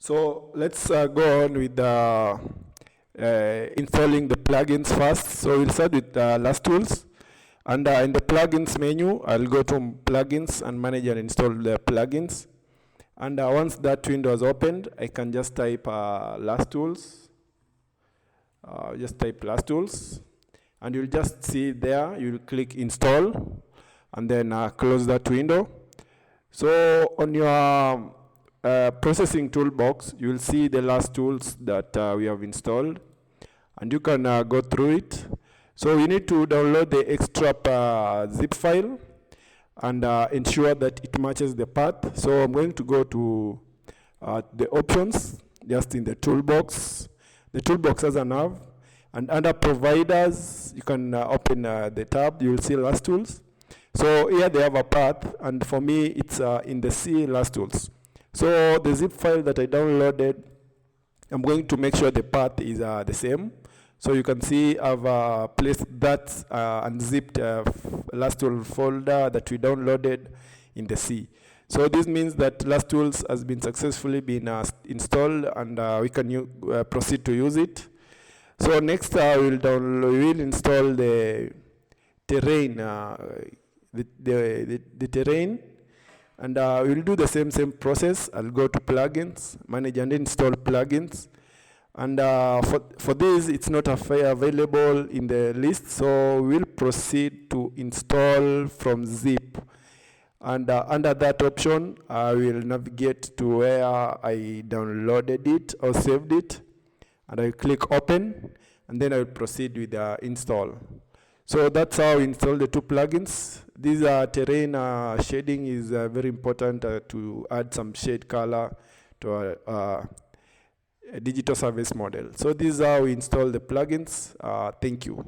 So let's go on with installing the plugins first. So we'll start with LASTool. And in the plugins menu, I'll go to plugins and manage and install the plugins. And once that window is opened, I can just type LASTool. Just type LASTool. And you'll just see there, you'll click install and then close that window. So on your processing toolbox, you will see the LASTool that we have installed, and you can go through it. So you need to download the extra zip file and ensure that it matches the path. So I'm going to go to the options, just in the toolbox. The toolbox has a nav, and under providers, you can open the tab. You will see LASTool. So here they have a path, and for me, it's in the C LASTool. So the zip file that I downloaded, I'm going to make sure the path is the same. So you can see I've placed that unzipped LASTool folder that we downloaded in the C. So this means that LASTool has been successfully installed, and we can proceed to use it. So next we'll install the terrain, the terrain. And we'll do the same process. I'll go to plugins, manage and install plugins. And for this, it's not available in the list, so we'll proceed to install from zip. And under that option, I will navigate to where I downloaded it or saved it. And I'll click open, and then I'll proceed with the install. So that's how we install the two plugins. This terrain shading is very important to add some shade color to a digital service model. So this is how we install the plugins. Thank you.